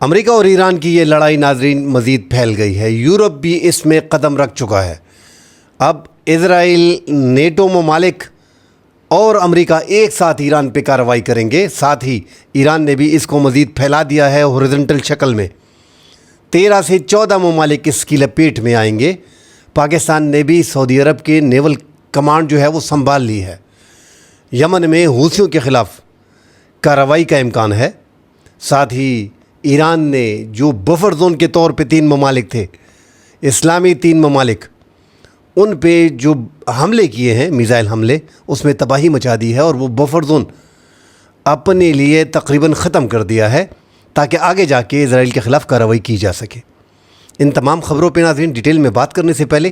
امریکہ اور ایران کی یہ لڑائی ناظرین مزید پھیل گئی ہے، یورپ بھی اس میں قدم رکھ چکا ہے۔ اب اسرائیل، نیٹو ممالک اور امریکہ ایک ساتھ ایران پہ کارروائی کریں گے۔ ساتھ ہی ایران نے بھی اس کو مزید پھیلا دیا ہے ہورزنٹل شکل میں۔ 13 سے 14 ممالک اس کی لپیٹ میں آئیں گے۔ پاکستان نے بھی سعودی عرب کے نیول کمانڈ جو ہے وہ سنبھال لی ہے۔ یمن میں حوثیوں کے خلاف کارروائی کا امکان ہے۔ ساتھ ہی ایران نے جو بفر زون کے طور پہ 3 ممالک تھے، اسلامی 3 ممالک، ان پہ جو حملے کیے ہیں، میزائل حملے، اس میں تباہی مچا دی ہے اور وہ بفر زون اپنے لیے تقریباً ختم کر دیا ہے تاکہ آگے جا کے اسرائیل کے خلاف کارروائی کی جا سکے۔ ان تمام خبروں پہ ناظرین ڈیٹیل میں بات کرنے سے پہلے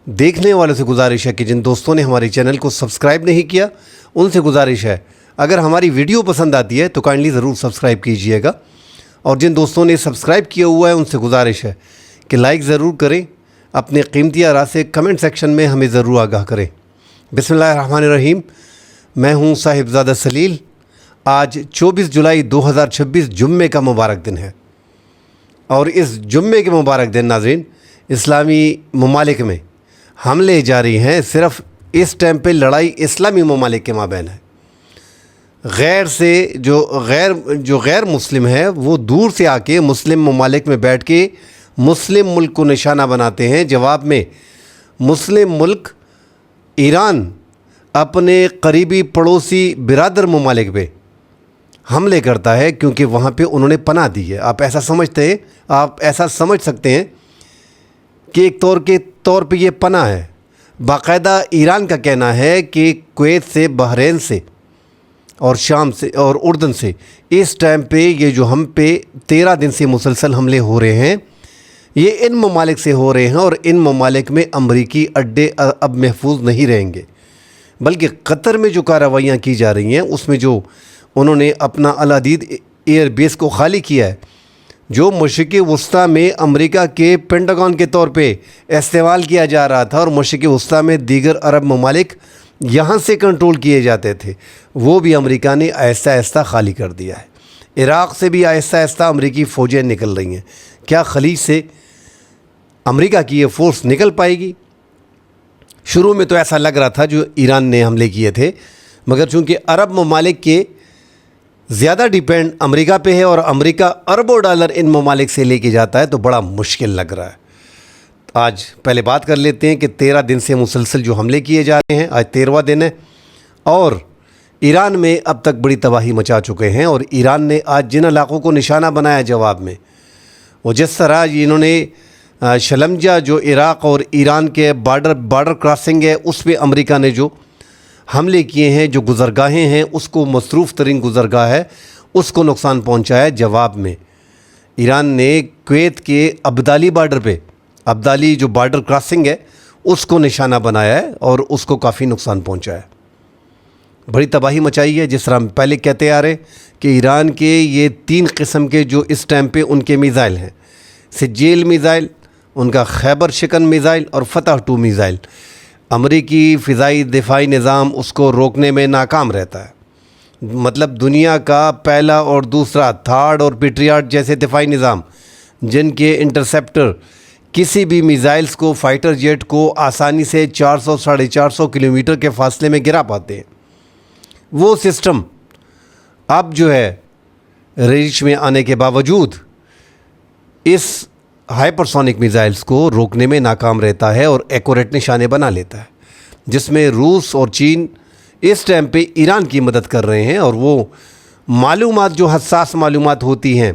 دیکھنے والوں سے گزارش ہے کہ جن دوستوں نے ہمارے چینل کو سبسکرائب نہیں کیا ان سے گزارش ہے اگر ہماری ویڈیو پسند آتی ہے تو کائنڈلی ضرور سبسکرائب کیجئے گا، اور جن دوستوں نے سبسکرائب کیا ہوا ہے ان سے گزارش ہے کہ لائک ضرور کریں، اپنے قیمتی آراء سے کمنٹ سیکشن میں ہمیں ضرور آگاہ کریں۔ بسم اللہ الرحمن الرحیم، میں ہوں صاحبزادہ سلیل۔ آج 24 جولائی 2026 جمعے کا مبارک دن ہے، اور اس جمعے کے مبارک دن ناظرین اسلامی ممالک میں حملے جاری ہیں۔ صرف اس ٹائم پہ لڑائی اسلامی ممالک کے مابین ہے۔ جو غیر مسلم ہے وہ دور سے آ کے مسلم ممالک میں بیٹھ کے مسلم ملک کو نشانہ بناتے ہیں۔ جواب میں مسلم ملک ایران اپنے قریبی پڑوسی برادر ممالک پہ حملے کرتا ہے کیونکہ وہاں پہ انہوں نے پناہ دی ہے۔ آپ ایسا سمجھ سکتے ہیں کہ ایک طور پہ یہ پناہ ہے۔ باقاعدہ ایران کا کہنا ہے کہ کویت سے، بحرین سے اور شام سے اور اردن سے اس ٹائم پہ یہ جو ہم پہ 13 دن سے مسلسل حملے ہو رہے ہیں، یہ ان ممالک سے ہو رہے ہیں، اور ان ممالک میں امریکی اڈے اب محفوظ نہیں رہیں گے، بلکہ قطر میں جو کارروائیاں کی جا رہی ہیں اس میں جو انہوں نے اپنا العدید ایئر بیس کو خالی کیا ہے، جو مشرق وسطیٰ میں امریکہ کے پینٹاگون کے طور پہ استعمال کیا جا رہا تھا اور مشرق وسطیٰ میں دیگر عرب ممالک یہاں سے کنٹرول کیے جاتے تھے، وہ بھی امریکہ نے آہستہ آہستہ خالی کر دیا ہے۔ عراق سے بھی آہستہ آہستہ امریکی فوجیں نکل رہی ہیں۔ کیا خلیج سے امریکہ کی یہ فورس نکل پائے گی؟ شروع میں تو ایسا لگ رہا تھا جو ایران نے حملے کیے تھے، مگر چونکہ عرب ممالک کے زیادہ ڈیپینڈ امریکہ پہ ہے اور امریکہ اربوں ڈالر ان ممالک سے لے کے جاتا ہے، تو بڑا مشکل لگ رہا ہے۔ آج پہلے بات کر لیتے ہیں کہ 13 دن سے مسلسل جو حملے کیے جا رہے ہیں، آج 13واں دن ہے، اور ایران میں اب تک بڑی تباہی مچا چکے ہیں۔ اور ایران نے آج جن علاقوں کو نشانہ بنایا جواب میں، وہ جس طرح انہوں نے شلمجہ جو عراق اور ایران کے بارڈر کراسنگ ہے اس پہ امریکہ نے جو حملے کیے ہیں، جو گزرگاہیں ہیں اس کو، مصروف ترین گزرگاہ ہے اس کو نقصان پہنچایا۔ جواب میں ایران نے کویت کے ابدالی بارڈر پہ، ابدالی جو بارڈر کراسنگ ہے اس کو نشانہ بنایا ہے اور اس کو کافی نقصان پہنچایا ہے، بڑی تباہی مچائی ہے۔ جس طرح ہم پہلے کہتے آ رہے کہ ایران کے یہ 3 قسم کے جو اس ٹائم پہ ان کے میزائل ہیں، سجیل میزائل، ان کا خیبر شکن میزائل اور فتح 2 میزائل، امریکی فضائی دفاعی نظام اس کو روکنے میں ناکام رہتا ہے۔ مطلب دنیا کا پہلا اور دوسرا، تھارڈ اور پیٹریاٹ جیسے دفاعی نظام جن کے انٹرسیپٹر کسی بھی میزائلز کو، فائٹر جیٹ کو آسانی سے 400 ساڑھے 400 کلومیٹر کے فاصلے میں گرا پاتے ہیں، وہ سسٹم اب جو ہے ریچ میں آنے کے باوجود اس ہائپرسونک میزائلز کو روکنے میں ناکام رہتا ہے اور ایکوریٹ نشانے بنا لیتا ہے، جس میں روس اور چین اس ٹائم پہ ایران کی مدد کر رہے ہیں۔ اور وہ معلومات جو حساس معلومات ہوتی ہیں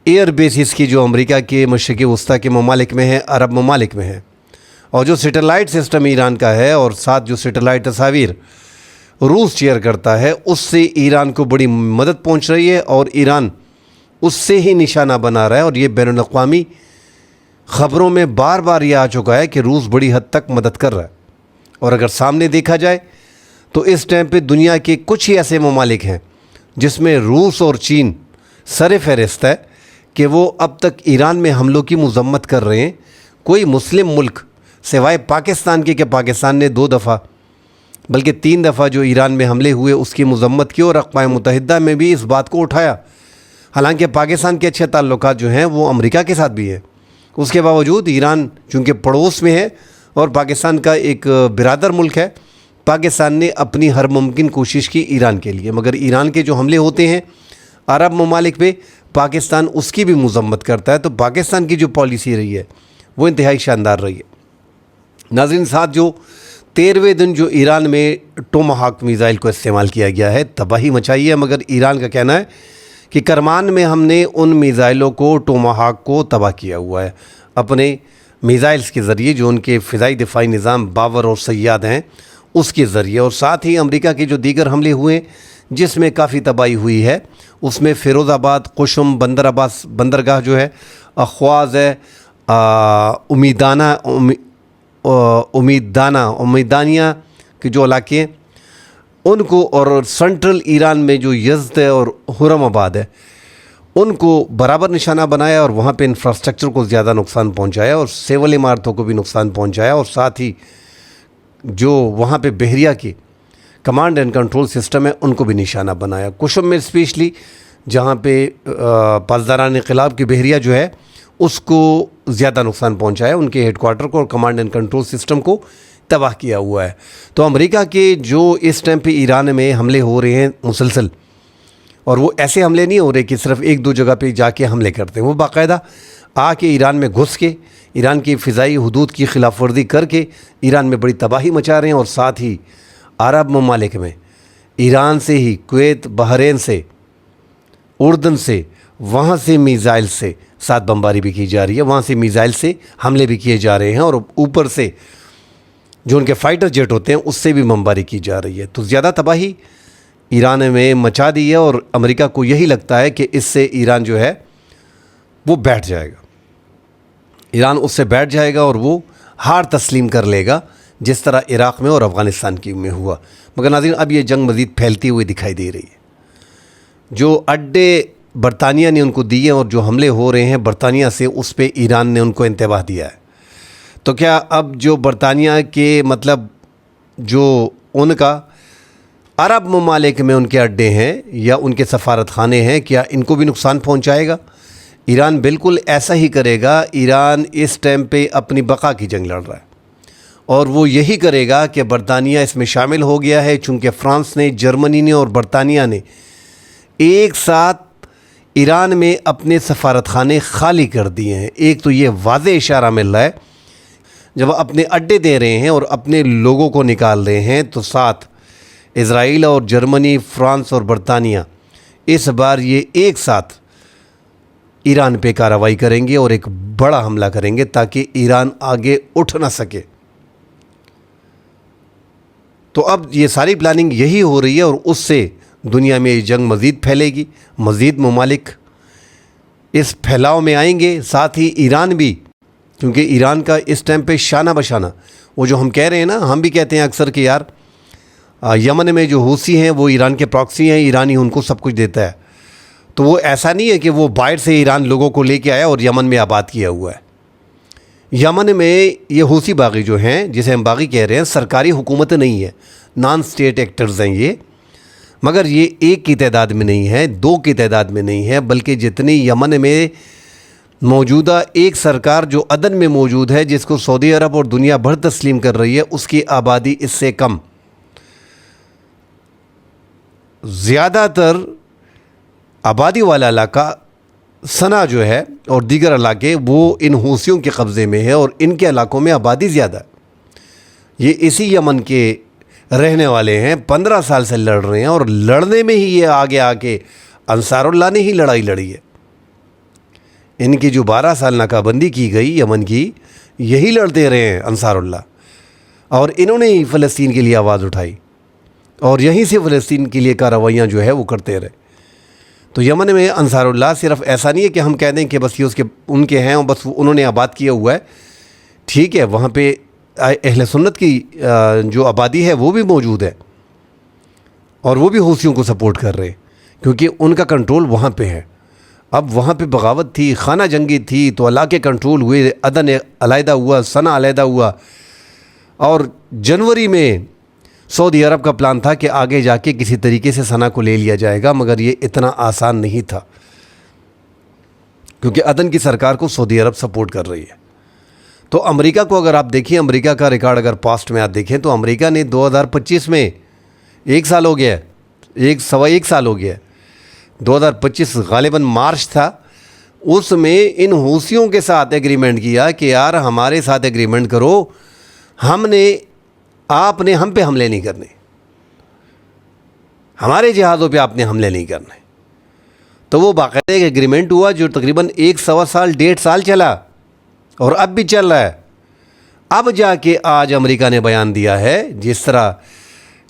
ایئر بیسز کی، جو امریکہ کے مشرق وسطیٰ کے ممالک میں ہے، عرب ممالک میں ہے، اور جو سیٹلائٹ سسٹم ایران کا ہے، اور ساتھ جو سیٹلائٹ تصاویر روس شیئر کرتا ہے، اس سے ایران کو بڑی مدد پہنچ رہی ہے اور ایران اس سے ہی نشانہ بنا رہا ہے۔ اور یہ بین الاقوامی خبروں میں بار بار یہ آ چکا ہے کہ روس بڑی حد تک مدد کر رہا ہے۔ اور اگر سامنے دیکھا جائے تو اس ٹائم پہ دنیا کے کچھ ہی ایسے ممالک ہیں جس میں روس اور چین سر فہرست ہے کہ وہ اب تک ایران میں حملوں کی مذمت کر رہے ہیں۔ کوئی مسلم ملک سوائے پاکستان کے، کہ پاکستان نے 2 دفعہ بلکہ 3 دفعہ جو ایران میں حملے ہوئے اس کی مذمت کی، اور اقوام متحدہ میں بھی اس بات کو اٹھایا۔ حالانکہ پاکستان کے اچھے تعلقات جو ہیں وہ امریکہ کے ساتھ بھی ہیں، اس کے باوجود ایران چونکہ پڑوس میں ہے اور پاکستان کا ایک برادر ملک ہے، پاکستان نے اپنی ہر ممکن کوشش کی ایران کے لیے، مگر ایران کے جو حملے ہوتے ہیں عرب ممالک پہ پاکستان اس کی بھی مذمت کرتا ہے۔ تو پاکستان کی جو پالیسی رہی ہے وہ انتہائی شاندار رہی ہے۔ ناظرین، ساتھ جو 13ویں دن جو ایران میں ٹوماہاک میزائل کو استعمال کیا گیا ہے، تباہی مچائی ہے، مگر ایران کا کہنا ہے کہ کرمان میں ہم نے ان میزائلوں کو، ٹوماہاک کو تباہ کیا ہوا ہے اپنے میزائلز کے ذریعے، جو ان کے فضائی دفاعی نظام باور اور سیاد ہیں اس کے ذریعے۔ اور ساتھ ہی امریکہ کے جو دیگر حملے ہوئے جس میں کافی تباہی ہوئی ہے، اس میں فیروز آباد، قشم، بندر عباس بندرگاہ جو ہے، اخواز ہے، امیدانیہ کے جو علاقے ہیں ان کو، اور سنٹرل ایران میں جو یزد ہے اور حرم آباد ہے ان کو برابر نشانہ بنایا، اور وہاں پہ انفراسٹرکچر کو زیادہ نقصان پہنچایا اور سیول عمارتوں کو بھی نقصان پہنچایا، اور ساتھ ہی جو وہاں پہ بحریہ کے کمانڈ اینڈ کنٹرول سسٹم ہے ان کو بھی نشانہ بنایا۔ کشم میں اسپیشلی جہاں پہ پاسداران انقلاب کی بحریہ جو ہے اس کو زیادہ نقصان پہنچایا، ان کے ہیڈ کوارٹر کو اور کمانڈ اینڈ کنٹرول سسٹم کو تباہ کیا ہوا ہے۔ تو امریکہ کے جو اس ٹائم پہ ایران میں حملے ہو رہے ہیں مسلسل، اور وہ ایسے حملے نہیں ہو رہے کہ صرف ایک دو جگہ پہ جا کے حملے کرتے ہیں، وہ باقاعدہ آ کے ایران میں گھس کے ایران کی فضائی حدود کی خلاف ورزی کر کے ایران میں بڑی تباہی مچا رہے ہیں، اور ساتھ ہی عرب ممالک میں ایران سے ہی، کویت، بحرین سے، اردن سے، وہاں سے میزائل سے ساتھ بمباری بھی کی جا رہی ہے، وہاں سے میزائل سے حملے بھی کیے جا رہے ہیں، اور اوپر سے جو ان کے فائٹر جیٹ ہوتے ہیں اس سے بھی بمباری کی جا رہی ہے۔ تو زیادہ تباہی ایران میں مچا دی ہے، اور امریکہ کو یہی لگتا ہے کہ اس سے ایران جو ہے وہ بیٹھ جائے گا، ایران اس سے بیٹھ جائے گا اور وہ ہار تسلیم کر لے گا، جس طرح عراق میں اور افغانستان کی میں ہوا۔ مگر ناظرین، اب یہ جنگ مزید پھیلتی ہوئی دکھائی دے رہی ہے۔ جو اڈے برطانیہ نے ان کو دیے اور جو حملے ہو رہے ہیں برطانیہ سے، اس پہ ایران نے ان کو انتباہ دیا ہے۔ تو کیا اب جو برطانیہ کے مطلب جو ان کا عرب ممالک میں ان کے اڈے ہیں یا ان کے سفارت خانے ہیں، کیا ان کو بھی نقصان پہنچائے گا؟ ایران بالکل ایسا ہی کرے گا۔ ایران اس ٹائم پہ اپنی بقا کی جنگ لڑ رہا ہے، اور وہ یہی کرے گا کہ برطانیہ اس میں شامل ہو گیا ہے، چونکہ فرانس نے، جرمنی نے اور برطانیہ نے ایک ساتھ ایران میں اپنے سفارت خانے خالی کر دیے ہیں۔ ایک تو یہ واضح اشارہ مل رہا ہے، جب اپنے اڈے دے رہے ہیں اور اپنے لوگوں کو نکال رہے ہیں، تو ساتھ اسرائیل اور جرمنی، فرانس اور برطانیہ اس بار یہ ایک ساتھ ایران پہ کارروائی کریں گے اور ایک بڑا حملہ کریں گے تاکہ ایران آگے اٹھ نہ سکے۔ تو اب یہ ساری پلاننگ یہی ہو رہی ہے، اور اس سے دنیا میں یہ جنگ مزید پھیلے گی، مزید ممالک اس پھیلاؤ میں آئیں گے، ساتھ ہی ایران بھی، کیونکہ ایران کا اس ٹائم پہ شانہ بشانہ، وہ جو ہم کہہ رہے ہیں نا، ہم بھی کہتے ہیں اکثر کہ یار یمن میں جو حوثی ہیں وہ ایران کے پراکسی ہیں، ایران ہی ان کو سب کچھ دیتا ہے۔ تو وہ ایسا نہیں ہے کہ وہ باہر سے ایران لوگوں کو لے کے آیا اور یمن میں آباد کیا ہوا ہے۔ یمن میں یہ حوثی باغی جو ہیں، جسے ہم باغی کہہ رہے ہیں، سرکاری حکومت نہیں ہے، نان سٹیٹ ایکٹرز ہیں یہ، مگر یہ ایک کی تعداد میں نہیں ہے، دو کی تعداد میں نہیں ہے، بلکہ جتنی یمن میں موجودہ ایک سرکار جو عدن میں موجود ہے، جس کو سعودی عرب اور دنیا بھر تسلیم کر رہی ہے، اس کی آبادی اس سے کم۔ زیادہ تر آبادی والا علاقہ صنعا جو ہے اور دیگر علاقے وہ ان حوثیوں کے قبضے میں ہے، اور ان کے علاقوں میں آبادی زیادہ ہے۔ یہ اسی یمن کے رہنے والے ہیں، 15 سال سے لڑ رہے ہیں، اور لڑنے میں ہی یہ آگے آ کے انصار اللہ نے ہی لڑائی لڑی ہے۔ ان کی جو 12 سال ناکہ بندی کی گئی یمن کی، یہی لڑتے رہے ہیں انصار اللہ، اور انہوں نے ہی فلسطین کے لیے آواز اٹھائی، اور یہیں سے فلسطین کے لیے کارروائیاں جو ہے وہ کرتے رہے۔ تو یمن میں انصار اللہ صرف ایسا نہیں ہے کہ ہم کہہ دیں کہ بس یہ ان کے ہیں اور بس انہوں نے آباد کیا ہوا ہے، ٹھیک ہے، وہاں پہ اہل سنت کی جو آبادی ہے وہ بھی موجود ہے، اور وہ بھی حوثیوں کو سپورٹ کر رہے ہیں، کیونکہ ان کا کنٹرول وہاں پہ ہے۔ اب وہاں پہ بغاوت تھی، خانہ جنگی تھی، تو علاقے کنٹرول ہوئے، عدن علیحدہ ہوا، صنعا علیحدہ ہوا، اور جنوری میں سعودی عرب کا پلان تھا کہ آگے جا کے کسی طریقے سے صنعا کو لے لیا جائے گا، مگر یہ اتنا آسان نہیں تھا۔ کیونکہ عدن کی سرکار کو سعودی عرب سپورٹ کر رہی ہے۔ تو امریکہ کو اگر آپ دیکھیں، امریکہ کا ریکارڈ اگر پاسٹ میں آپ دیکھیں تو امریکہ نے 2025 میں 1 سال ہو گیا ہے، سوا ایک سال ہو گیا ہے، 2025 غالباً مارچ تھا، اس میں ان حوثیوں کے ساتھ ایگریمنٹ کیا کہ یار ہمارے ساتھ ایگریمنٹ کرو، آپ نے ہم پہ حملے نہیں کرنے، ہمارے جہازوں پہ آپ نے حملے نہیں کرنے۔ تو وہ باقاعدہ ایک ایگریمنٹ ہوا جو تقریباً 1 سوا 1.5 سال چلا اور اب بھی چل رہا ہے۔ اب جا کے آج امریکہ نے بیان دیا ہے، جس طرح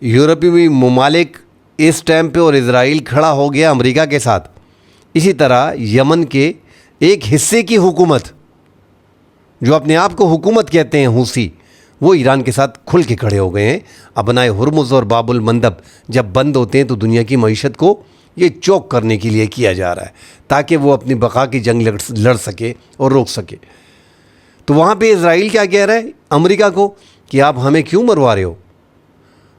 یورپی ممالک اس ٹائم پہ اور اسرائیل کھڑا ہو گیا امریکہ کے ساتھ، اسی طرح یمن کے ایک حصے کی حکومت جو اپنے آپ کو حکومت کہتے ہیں حوثی، وہ ایران کے ساتھ کھل کے کھڑے ہو گئے ہیں۔ ابنائے ہرمز اور باب المندب جب بند ہوتے ہیں تو دنیا کی معیشت کو یہ چوک کرنے کے لیے کیا جا رہا ہے تاکہ وہ اپنی بقا کی جنگ لڑ سکے اور روک سکے۔ تو وہاں پہ اسرائیل کیا کہہ رہا ہے امریکہ کو کہ آپ ہمیں کیوں مروا رہے ہو،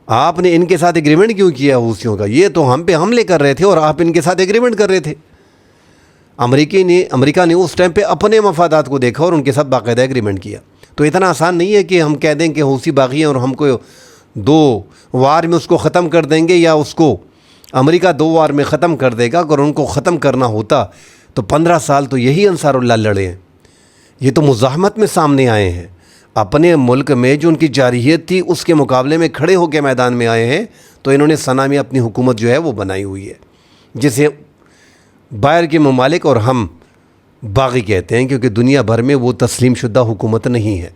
آپ نے ان کے ساتھ ایگریمنٹ کیوں کیا حوثیوں کا، یہ تو ہم پہ حملے کر رہے تھے اور آپ ان کے ساتھ ایگریمنٹ کر رہے تھے۔ امریکہ نے اس ٹائم پہ اپنے مفادات کو دیکھا اور ان کے ساتھ باقاعدہ ایگریمنٹ کیا۔ تو اتنا آسان نہیں ہے کہ ہم کہہ دیں کہ حوثی باغی ہیں اور ہم کو 2 وار میں اس کو ختم کر دیں گے، یا اس کو امریکہ 2 وار میں ختم کر دے گا۔ اگر ان کو ختم کرنا ہوتا تو 15 سال تو یہی انصار اللہ لڑے ہیں، یہ تو مزاحمت میں سامنے آئے ہیں، اپنے ملک میں جو ان کی جارحیت تھی اس کے مقابلے میں کھڑے ہو کے میدان میں آئے ہیں۔ تو انہوں نے صنع میں اپنی حکومت جو ہے وہ بنائی ہوئی ہے، جسے باہر کے ممالک اور ہم باغی کہتے ہیں، کیونکہ دنیا بھر میں وہ تسلیم شدہ حکومت نہیں ہے۔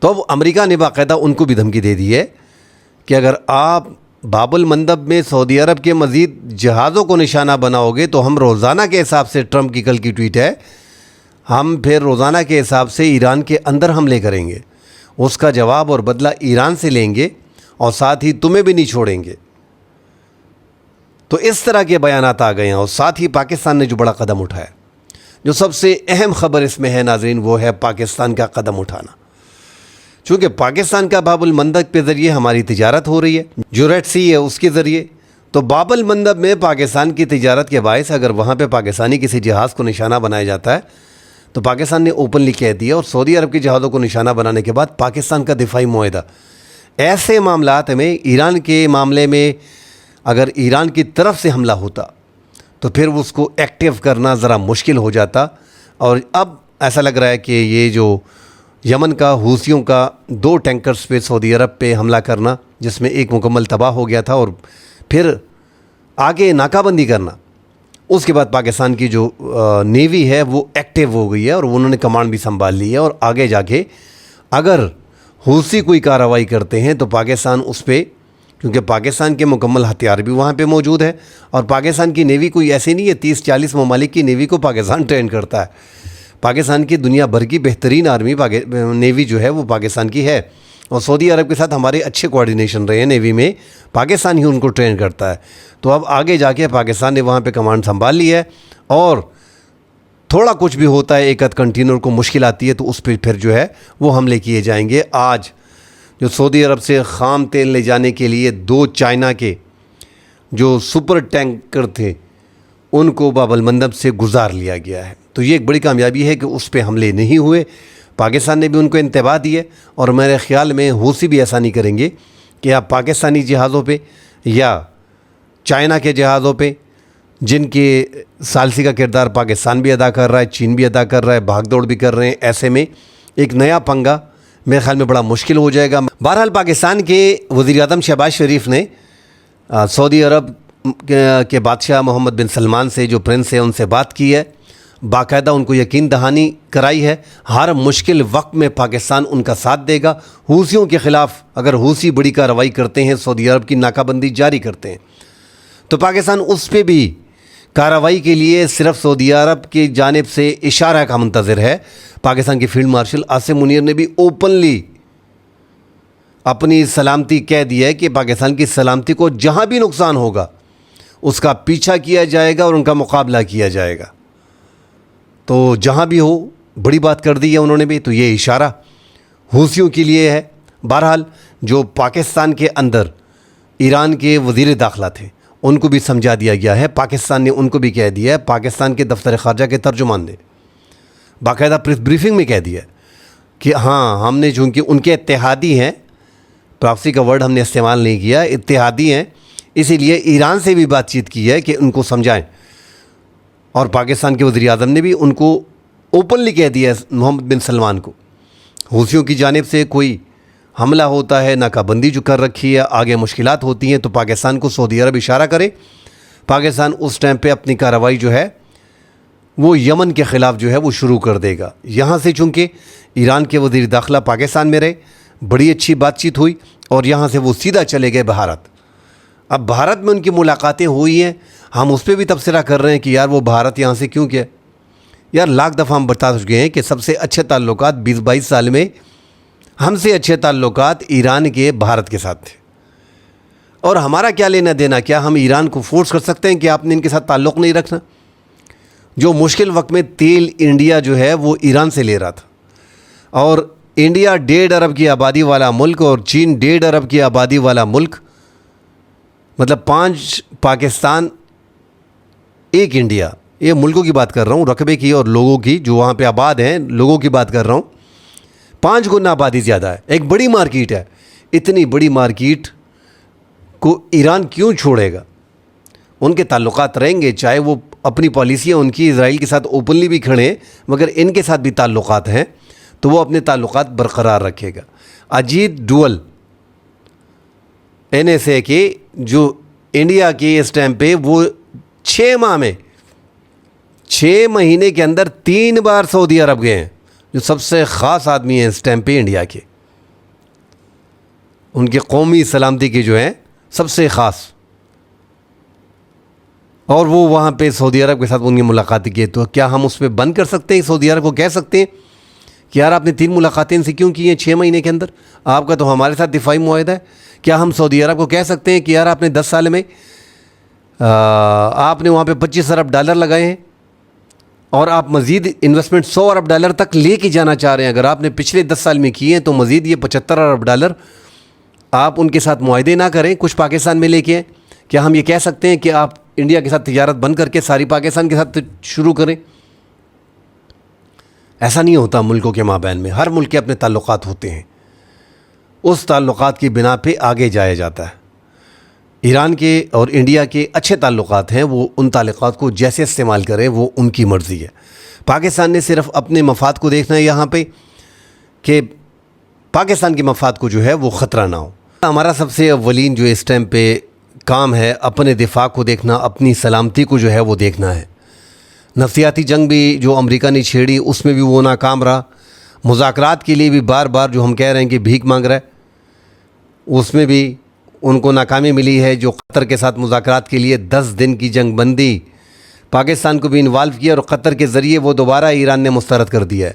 تو اب امریکہ نے باقاعدہ ان کو بھی دھمکی دے دی ہے کہ اگر آپ باب المندب میں سعودی عرب کے مزید جہازوں کو نشانہ بناؤ گے تو ہم روزانہ کے حساب سے، ٹرمپ کی کل کی ٹویٹ ہے، ہم پھر روزانہ کے حساب سے ایران کے اندر حملے کریں گے، اس کا جواب اور بدلہ ایران سے لیں گے اور ساتھ ہی تمہیں بھی نہیں چھوڑیں گے۔ تو اس طرح کے بیانات آ گئے ہیں، اور ساتھ ہی پاکستان نے جو بڑا قدم اٹھایا، جو سب سے اہم خبر اس میں ہے ناظرین، وہ ہے پاکستان کا قدم اٹھانا۔ چونکہ پاکستان کا باب المندب کے ذریعے ہماری تجارت ہو رہی ہے، جو ریڈ سی ہے اس کے ذریعے، تو باب المندب میں پاکستان کی تجارت کے باعث اگر وہاں پہ پاکستانی کسی جہاز کو نشانہ بنایا جاتا ہے تو پاکستان نے اوپنلی کہہ دیا، اور سعودی عرب کے جہازوں کو نشانہ بنانے کے بعد پاکستان کا دفاعی معاہدہ، ایسے معاملات میں ایران کے معاملے میں اگر ایران کی طرف سے حملہ ہوتا تو پھر اس کو ایکٹیو کرنا ذرا مشکل ہو جاتا۔ اور اب ایسا لگ رہا ہے کہ یہ جو یمن کا حوثیوں کا 2 ٹینکرز پہ سعودی عرب پہ حملہ کرنا، جس میں ایک مکمل تباہ ہو گیا تھا، اور پھر آگے ناکہ بندی کرنا، اس کے بعد پاکستان کی جو نیوی ہے وہ ایکٹیو ہو گئی ہے اور انہوں نے کمانڈ بھی سنبھال لی ہے، اور آگے جا کے اگر حوثی کوئی کارروائی کرتے ہیں تو پاکستان اس پہ، کیونکہ پاکستان کے مکمل ہتھیار بھی وہاں پہ موجود ہے، اور پاکستان کی نیوی کوئی ایسی نہیں ہے، 30-40 ممالک کی نیوی کو پاکستان ٹرین کرتا ہے۔ پاکستان کی دنیا بھر کی بہترین آرمی نیوی جو ہے وہ پاکستان کی ہے، اور سعودی عرب کے ساتھ ہمارے اچھے کوارڈینیشن رہے ہیں نیوی میں، پاکستان ہی ان کو ٹرین کرتا ہے۔ تو اب آگے جا کے پاکستان نے وہاں پہ کمانڈ سنبھال لی ہے، اور تھوڑا کچھ بھی ہوتا ہے، ایک آدھ کنٹینر کو مشکل آتی ہے تو اس پہ پھر جو ہے وہ حملے کیے جائیں گے۔ آج جو سعودی عرب سے خام تیل لے جانے کے لیے 2 چائنا کے جو سپر ٹینکر تھے ان کو باب المندب سے گزار لیا گیا ہے، تو یہ ایک بڑی کامیابی ہے کہ اس پہ حملے نہیں ہوئے۔ پاکستان نے بھی ان کو انتباہ دیے، اور میرے خیال میں حوثی بھی ایسا نہیں کریں گے کہ آپ پاکستانی جہازوں پہ یا چائنا کے جہازوں پہ، جن کے ثالثی کا کردار پاکستان بھی ادا کر رہا ہے، چین بھی ادا کر رہا ہے، بھاگ دوڑ بھی کر رہے ہیں، ایسے میں ایک نیا پنگا میرے خیال میں بڑا مشکل ہو جائے گا۔ بہرحال پاکستان کے وزیر اعظم شہباز شریف نے سعودی عرب کے بادشاہ محمد بن سلمان سے، جو پرنس ہے، ان سے بات کی ہے، باقاعدہ ان کو یقین دہانی کرائی ہے، ہر مشکل وقت میں پاکستان ان کا ساتھ دے گا۔ حوثیوں کے خلاف اگر حوثی بڑی کارروائی کرتے ہیں، سعودی عرب کی ناکہ بندی جاری کرتے ہیں، تو پاکستان اس پہ بھی کارروائی کے لیے صرف سعودی عرب کی جانب سے اشارہ کا منتظر ہے۔ پاکستان کے فیلڈ مارشل عاصم منیر نے بھی اوپنلی اپنی سلامتی کہہ دی ہے کہ پاکستان کی سلامتی کو جہاں بھی نقصان ہوگا اس کا پیچھا کیا جائے گا اور ان کا مقابلہ کیا جائے گا۔ تو جہاں بھی ہو، بڑی بات کر دی ہے انہوں نے بھی، تو یہ اشارہ حوثیوں کے لیے ہے۔ بہرحال جو پاکستان کے اندر ایران کے وزیر داخلہ تھے، ان کو بھی سمجھا دیا گیا ہے. پاکستان نے ان کو بھی کہہ دیا ہے, پاکستان کے دفتر خارجہ کے ترجمان نے باقاعدہ پریس بریفنگ میں کہہ دیا کہ ہاں ہم نے چونکہ ان کے اتحادی ہیں, پراکسی کا ورڈ ہم نے استعمال نہیں کیا, اتحادی ہیں, اسی لیے ایران سے بھی بات چیت کی ہے کہ ان کو سمجھائیں. اور پاکستان کے وزیر اعظم نے بھی ان کو اوپنلی کہہ دیا ہے, محمد بن سلمان کو, حوثیوں کی جانب سے کوئی حملہ ہوتا ہے, ناکہ بندی جو کر رکھی ہے, آگے مشکلات ہوتی ہیں تو پاکستان کو سعودی عرب اشارہ کرے. پاکستان اس ٹائم پہ اپنی کارروائی جو ہے وہ یمن کے خلاف جو ہے وہ شروع کر دے گا. یہاں سے چونکہ ایران کے وزیر داخلہ پاکستان میں رہے, بڑی اچھی بات چیت ہوئی, اور یہاں سے وہ سیدھا چلے گئے بھارت. اب بھارت میں ان کی ملاقاتیں ہوئی ہیں, ہم اس پہ بھی تبصرہ کر رہے ہیں کہ یار وہ بھارت یہاں سے کیوں کیا. یار لاکھ دفعہ ہم بتا چکے ہیں کہ سب سے اچھے تعلقات 20-22 سال میں ہم سے اچھے تعلقات ایران کے بھارت کے ساتھ تھے. اور ہمارا کیا لینا دینا, کیا ہم ایران کو فورس کر سکتے ہیں کہ آپ نے ان کے ساتھ تعلق نہیں رکھنا؟ جو مشکل وقت میں تیل انڈیا جو ہے وہ ایران سے لے رہا تھا, اور انڈیا 1.5 ارب کی آبادی والا ملک اور چین 1.5 ارب کی آبادی والا ملک, مطلب 5 پاکستان 1 انڈیا, یہ ملکوں کی بات کر رہا ہوں, رقبے کی اور لوگوں کی جو وہاں پہ آباد ہیں, لوگوں کی بات کر رہا ہوں. 5 گنا آبادی زیادہ ہے, ایک بڑی مارکیٹ ہے. اتنی بڑی مارکیٹ کو ایران کیوں چھوڑے گا؟ ان کے تعلقات رہیں گے, چاہے وہ اپنی پالیسیاں ان کی اسرائیل کے ساتھ اوپنلی بھی کھڑے ہیں, مگر ان کے ساتھ بھی تعلقات ہیں تو وہ اپنے تعلقات برقرار رکھے گا. اجیت ڈوول NSA کے جو انڈیا کے اس ٹائم پہ وہ 6 ماہ میں 6 مہینے کے اندر 3 بار سعودی عرب گئے ہیں, جو سب سے خاص آدمی ہیں اس ٹائم پہ انڈیا کے, ان کے قومی سلامتی کے جو ہیں سب سے خاص. اور وہ وہاں پہ سعودی عرب کے ساتھ ان کی ملاقاتیں کی. تو کیا ہم اس پہ بند کر سکتے ہیں؟ سعودی عرب کو کہہ سکتے ہیں کہ یار آپ نے 3 ملاقاتیں ان سے کیوں کی ہیں 6 مہینے کے اندر؟ آپ کا تو ہمارے ساتھ دفاعی معاہدہ ہے. کیا ہم سعودی عرب کو کہہ سکتے ہیں کہ یار آپ نے 10 سال میں آپ نے وہاں پہ $25 ارب لگائے ہیں, اور آپ مزید انویسٹمنٹ $100 ارب تک لے کے جانا چاہ رہے ہیں؟ اگر آپ نے پچھلے 10 سال میں کیے ہیں تو مزید یہ $75 ارب آپ ان کے ساتھ معاہدے نہ کریں, کچھ پاکستان میں لے کے. کیا ہم یہ کہہ سکتے ہیں کہ آپ انڈیا کے ساتھ تجارت بند کر کے ساری پاکستان کے ساتھ شروع کریں؟ ایسا نہیں ہوتا ملکوں کے مابین میں. ہر ملک کے اپنے تعلقات ہوتے ہیں, اس تعلقات کی بنا پہ آگے جایا جاتا ہے. ایران کے اور انڈیا کے اچھے تعلقات ہیں, وہ ان تعلقات کو جیسے استعمال کریں وہ ان کی مرضی ہے. پاکستان نے صرف اپنے مفاد کو دیکھنا ہے یہاں پہ, کہ پاکستان کے مفاد کو جو ہے وہ خطرہ نہ ہو. ہمارا سب سے اولین جو اس ٹائم پہ کام ہے اپنے دفاع کو دیکھنا, اپنی سلامتی کو جو ہے وہ دیکھنا ہے. نفسیاتی جنگ بھی جو امریکہ نے چھیڑی اس میں بھی وہ ناکام رہا. مذاکرات کے لیے بھی بار بار جو ہم کہہ رہے ہیں کہ بھیک مانگ رہا ہے, اس میں بھی ان کو ناکامی ملی ہے. جو قطر کے ساتھ مذاکرات کے لیے 10 دن کی جنگ بندی, پاکستان کو بھی انوالو کیا اور قطر کے ذریعے وہ دوبارہ ایران نے مسترد کر دیا ہے.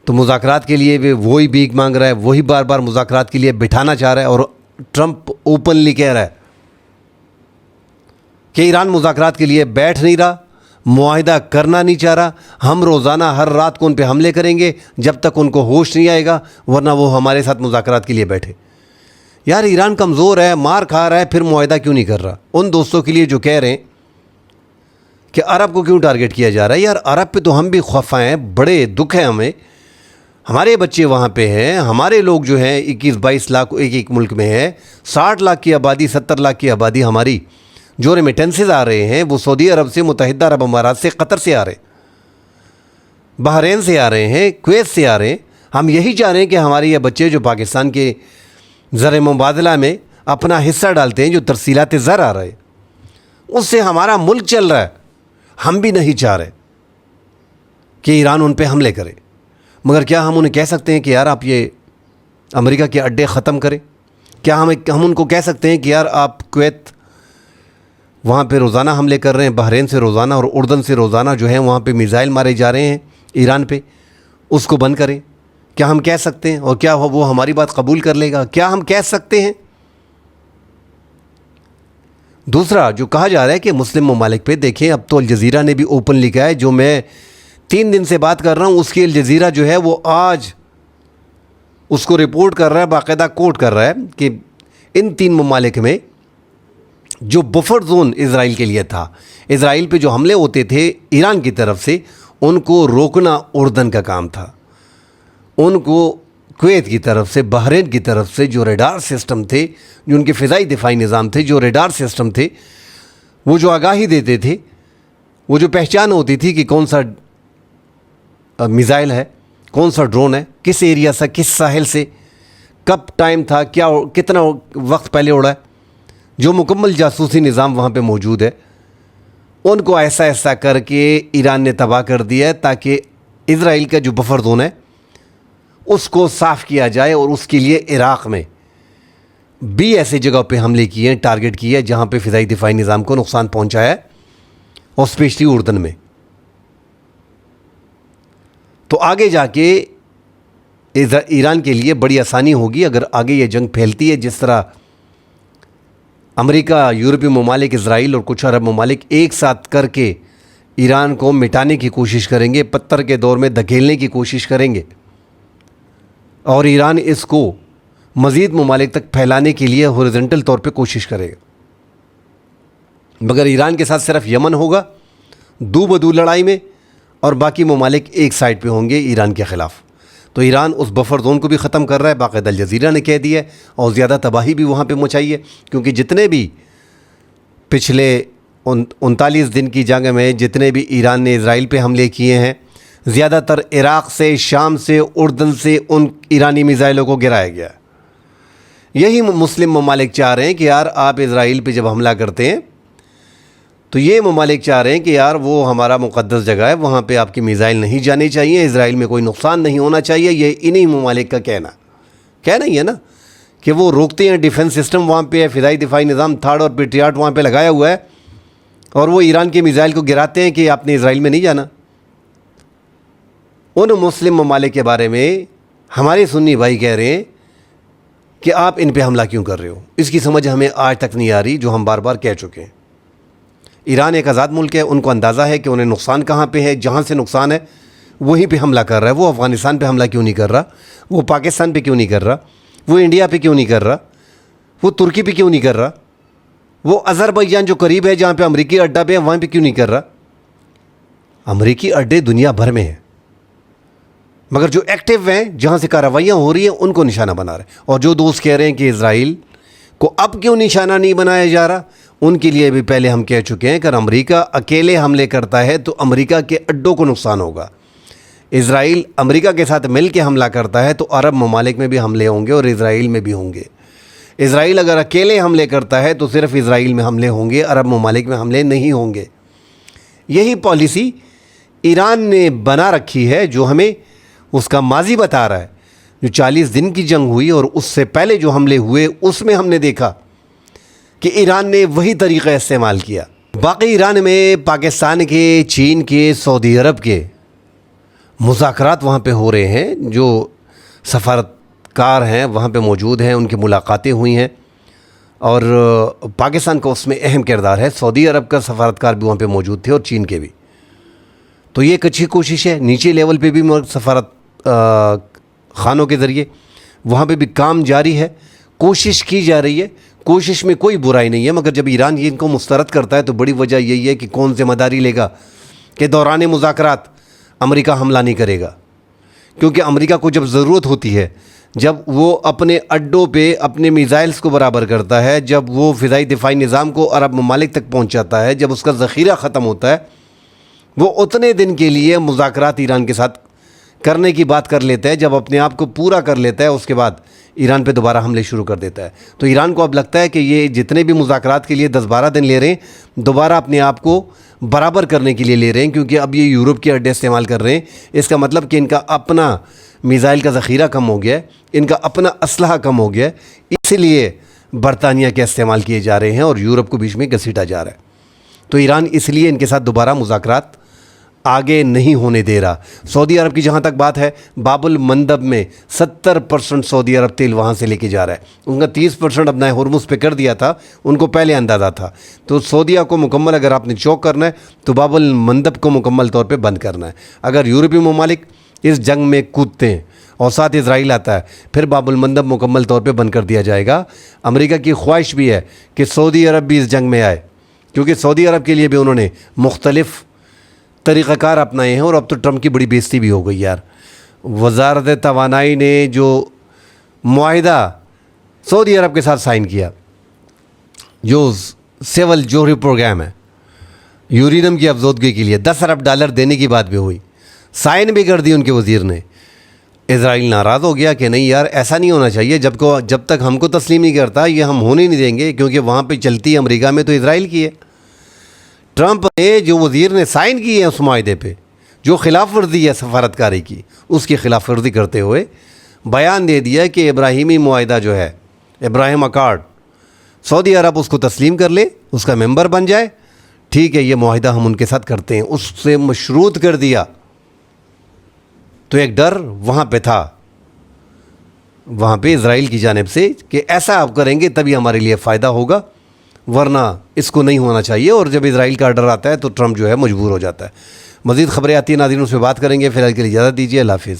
تو مذاکرات کے لیے بھی وہی بھیک مانگ رہا ہے, وہی بار بار مذاکرات کے لیے بٹھانا چاہ رہا ہے. اور ٹرمپ اوپنلی کہہ رہا ہے کہ ایران مذاکرات کے لیے بیٹھ نہیں رہا, معاہدہ کرنا نہیں چاہ رہا. ہم روزانہ ہر رات کو ان پہ حملے کریں گے جب تک ان کو ہوش نہیں آئے گا, ورنہ وہ ہمارے ساتھ مذاکرات کے لیے بیٹھے. یار ایران کمزور ہے, مار کھا رہا ہے, پھر معاہدہ کیوں نہیں کر رہا؟ ان دوستوں کے لیے جو کہہ رہے ہیں کہ عرب کو کیوں ٹارگٹ کیا جا رہا ہے, یار عرب پہ تو ہم بھی خفا ہیں, بڑے دکھ ہے ہمیں. ہمارے بچے وہاں پہ ہیں, ہمارے لوگ جو ہیں 21-22 لاکھ ایک ملک میں ہے, 60 لاکھ کی آبادی 70 لاکھ کی آبادی ہماری. جو ریمیٹنسز آ رہے ہیں وہ سعودی عرب سے, متحدہ عرب امارات سے, قطر سے آ رہے ہیں, بحرین سے آ رہے ہیں, کویت سے آ رہے ہیں. ہم یہی چاہ رہے ہیں کہ ہمارے یہ بچے جو پاکستان کے زر مبادلہ میں اپنا حصہ ڈالتے ہیں, جو ترسیلات زر آ رہے ہیں, اس سے ہمارا ملک چل رہا ہے. ہم بھی نہیں چاہ رہے کہ ایران ان پہ حملے کرے. مگر کیا ہم انہیں کہہ سکتے ہیں کہ یار آپ یہ امریکہ کے اڈے ختم کریں؟ کیا ہم ان کو کہہ سکتے ہیں کہ یار آپ کویت وہاں پہ روزانہ حملے کر رہے ہیں, بحرین سے روزانہ اور اردن سے روزانہ جو ہیں وہاں پہ میزائل مارے جا رہے ہیں ایران پہ, اس کو بند کریں؟ کیا ہم کہہ سکتے ہیں؟ اور کیا وہ ہماری بات قبول کر لے گا؟ کیا ہم کہہ سکتے ہیں؟ دوسرا جو کہا جا رہا ہے کہ مسلم ممالک پہ, دیکھیں اب تو الجزیرہ نے بھی اوپن لکھا ہے, جو میں 3 دن سے بات کر رہا ہوں اس کی الجزیرہ جو ہے وہ آج اس کو رپورٹ کر رہا ہے, باقاعدہ کوٹ کر رہا ہے کہ ان 3 ممالک میں جو بفر زون اسرائیل کے لیے تھا، اسرائیل پہ جو حملے ہوتے تھے ایران کی طرف سے، ان کو روکنا اردن کا کام تھا. ان کو کویت کی طرف سے، بحرین کی طرف سے جو ریڈار سسٹم تھے، جو ان کے فضائی دفاعی نظام تھے، جو ریڈار سسٹم تھے، وہ جو آگاہی دیتے تھے، وہ جو پہچان ہوتی تھی کہ کون سا میزائل ہے، کون سا ڈرون ہے، کس ایریا سے، کس ساحل سے، کب ٹائم تھا، کیا کتنا وقت پہلے اڑا ہے، جو مکمل جاسوسی نظام وہاں پہ موجود ہے، ان کو ایسا ایسا کر کے ایران نے تباہ کر دیا ہے تاکہ اسرائیل کا جو بفر زون ہے اس کو صاف کیا جائے. اور اس کے لیے عراق میں بھی ایسی جگہ پہ حملے کیے ہیں، ٹارگٹ کیے ہیں جہاں پہ فضائی دفاعی نظام کو نقصان پہنچایا ہے، اور اسپیشلی اردن میں. تو آگے جا کے ایران کے لیے بڑی آسانی ہوگی اگر آگے یہ جنگ پھیلتی ہے، جس طرح امریکہ، یورپی ممالک، اسرائیل اور کچھ عرب ممالک ایک ساتھ کر کے ایران کو مٹانے کی کوشش کریں گے، پتھر کے دور میں دھکیلنے کی کوشش کریں گے، اور ایران اس کو مزید ممالک تک پھیلانے کے لیے ہورزنٹل طور پہ کوشش کرے گا. مگر ایران کے ساتھ صرف یمن ہوگا دو بدو لڑائی میں، اور باقی ممالک ایک سائڈ پہ ہوں گے ایران کے خلاف. تو ایران اس بفر زون کو بھی ختم کر رہا ہے، باقاعدہ الجزیرہ نے کہہ دیا ہے، اور زیادہ تباہی بھی وہاں پہ مچائی ہے، کیونکہ جتنے بھی پچھلے 39 دن کی جنگ میں جتنے بھی ایران نے اسرائیل پہ حملے کیے ہیں، زیادہ تر عراق سے، شام سے، اردن سے ان ایرانی میزائلوں کو گرایا گیا. یہی مسلم ممالک چاہ رہے ہیں کہ یار آپ اسرائیل پہ جب حملہ کرتے ہیں تو یہ ممالک چاہ رہے ہیں کہ یار وہ ہمارا مقدس جگہ ہے، وہاں پہ آپ کی میزائل نہیں جانے چاہیے، اسرائیل میں کوئی نقصان نہیں ہونا چاہیے. یہ انہی ممالک کا کہنا ہی ہے نا کہ وہ روکتے ہیں. ڈیفنس سسٹم وہاں پہ ہے، فضائی دفاعی نظام تھاڈ اور پیٹریاٹ وہاں پہ لگایا ہوا ہے، اور وہ ایران کے میزائل کو گراتے ہیں کہ آپ نے اسرائیل میں نہیں جانا. ان مسلم ممالک کے بارے میں ہمارے سنی بھائی کہہ رہے ہیں کہ آپ ان پہ حملہ کیوں کر رہے ہو. اس کی سمجھ ہمیں آج تک نہیں آ رہی، جو ہم بار بار کہہ چکے ہیں. ایران ایک آزاد ملک ہے، ان کو اندازہ ہے کہ انہیں نقصان کہاں پہ ہے، جہاں سے نقصان ہے وہیں پہ حملہ کر رہا ہے. وہ افغانستان پہ حملہ کیوں نہیں کر رہا، وہ پاکستان پہ کیوں نہیں کر رہا، وہ انڈیا پہ کیوں نہیں کر رہا، وہ ترکی پہ کیوں نہیں کر رہا، وہ آذربائیجان جو قریب ہے جہاں پہ امریکی اڈہ پہ ہے وہاں پہ کیوں نہیں کر رہا. امریکی اڈے دنیا بھر میں ہیں، مگر جو ایکٹیو ہیں، جہاں سے کارروائیاں ہو رہی ہیں، ان کو نشانہ بنا رہے ہیں. اور جو دوست کہہ رہے ہیں کہ اسرائیل کو اب کیوں نشانہ نہیں بنایا جا رہا، ان کے لیے بھی پہلے ہم کہہ چکے ہیں کہ اگر امریکہ اکیلے حملے کرتا ہے تو امریکہ کے اڈوں کو نقصان ہوگا. اسرائیل امریکہ کے ساتھ مل کے حملہ کرتا ہے تو عرب ممالک میں بھی حملے ہوں گے اور اسرائیل میں بھی ہوں گے. اسرائیل اگر اکیلے حملے کرتا ہے تو صرف اسرائیل میں حملے ہوں گے، عرب ممالک میں حملے نہیں ہوں گے. یہی پالیسی ایران نے بنا رکھی ہے، جو ہمیں اس کا ماضی بتا رہا ہے. جو 40 دن کی جنگ ہوئی اور اس سے پہلے جو حملے ہوئے، اس میں ہم نے دیکھا کہ ایران نے وہی طریقہ استعمال کیا. باقی ایران میں پاکستان کے، چین کے، سعودی عرب کے مذاکرات وہاں پہ ہو رہے ہیں. جو سفارتکار ہیں وہاں پہ موجود ہیں، ان کی ملاقاتیں ہوئی ہیں، اور پاکستان کا اس میں اہم کردار ہے. سعودی عرب کا سفارتکار بھی وہاں پہ موجود تھے اور چین کے بھی. تو یہ ایک اچھی کوشش ہے. نیچے لیول پہ بھی سفارت خانوں کے ذریعے وہاں پہ بھی کام جاری ہے، کوشش کی جا رہی ہے. کوشش میں کوئی برائی نہیں ہے، مگر جب ایران یہ ان کو مسترد کرتا ہے تو بڑی وجہ یہی ہے کہ کون ذمہ داری لے گا کہ دوران مذاکرات امریکہ حملہ نہیں کرے گا. کیونکہ امریکہ کو جب ضرورت ہوتی ہے، جب وہ اپنے اڈوں پہ اپنے میزائلز کو برابر کرتا ہے، جب وہ فضائی دفاعی نظام کو عرب ممالک تک پہنچاتا ہے، جب اس کا ذخیرہ ختم ہوتا ہے، وہ اتنے دن کے لیے مذاکرات ایران کے ساتھ کرنے کی بات کر لیتا ہے. جب اپنے آپ کو پورا کر لیتا ہے، اس کے بعد ایران پہ دوبارہ حملے شروع کر دیتا ہے. تو ایران کو اب لگتا ہے کہ یہ جتنے بھی مذاکرات کے لیے 10-12 دن لے رہے ہیں، دوبارہ اپنے آپ کو برابر کرنے کے لیے لے رہے ہیں، کیونکہ اب یہ یورپ کے اڈے استعمال کر رہے ہیں. اس کا مطلب کہ ان کا اپنا میزائل کا ذخیرہ کم ہو گیا ہے، ان کا اپنا اسلحہ کم ہو گیا ہے، اس لیے برطانیہ کے استعمال کیے جا رہے ہیں اور یورپ کو بیچ میں گھسیٹا جا رہا ہے. تو ایران اس لیے ان کے ساتھ دوبارہ مذاکرات آگے نہیں ہونے دے رہا. سعودی عرب کی جہاں تک بات ہے، باب المندب میں 70% سعودی عرب تیل وہاں سے لے کے جا رہا ہے. ان کا 30% اپنا ہرمز پہ کر دیا تھا، ان کو پہلے اندازہ تھا. تو سعودیہ کو مکمل اگر آپ نے چوک کرنا ہے تو باب المندب کو مکمل طور پہ بند کرنا ہے. اگر یورپی ممالک اس جنگ میں کودتے ہیں اور ساتھ اسرائیل آتا ہے، پھر باب المندب مکمل طور پہ بند کر دیا جائے گا۔ امریکہ کی خواہش بھی ہے کہ سعودی عرب بھی اس جنگ میں آئے، کیونکہ سعودی عرب کے لیے بھی انہوں نے مختلف طریقہ کار اپنائے ہیں، اور اب تو ٹرمپ کی بڑی بے عزتی بھی ہو گئی یار۔ وزارت توانائی نے جو معاہدہ سعودی عرب کے ساتھ سائن کیا، جو سیول جوہری پروگرام ہے یورینیم کی افزودگی کے لیے، $10 ارب دینے کی بات بھی ہوئی، سائن بھی کر دی ان کے وزیر نے۔ اسرائیل ناراض ہو گیا کہ نہیں یار ایسا نہیں ہونا چاہیے، جب تک ہم کو تسلیم نہیں کرتا یہ ہم ہونے نہیں دیں گے، کیونکہ وہاں پہ چلتی امریکہ میں تو اسرائیل کی ہے۔ ٹرمپ نے جو وزیر نے سائن کی ہے اس معاہدے پہ، جو خلاف ورزی ہے سفارتکاری کی، اس کی خلاف ورزی کرتے ہوئے بیان دے دیا کہ ابراہیمی معاہدہ جو ہے، ابراہیم اکارڈ، سعودی عرب اس کو تسلیم کر لے، اس کا ممبر بن جائے، ٹھیک ہے یہ معاہدہ ہم ان کے ساتھ کرتے ہیں، اس سے مشروط کر دیا۔ تو ایک ڈر وہاں پہ تھا، وہاں پہ اسرائیل کی جانب سے، کہ ایسا آپ کریں گے تبھی ہمارے لیے فائدہ ہوگا، ورنہ اس کو نہیں ہونا چاہیے۔ اور جب اسرائیل کا آرڈر آتا ہے تو ٹرمپ جو ہے مجبور ہو جاتا ہے۔ مزید خبریں آتی ہیں ناظرین، اس پہ بات کریں گے، فی الحال کے لیے اجازت دیجیے، اللہ حافظ۔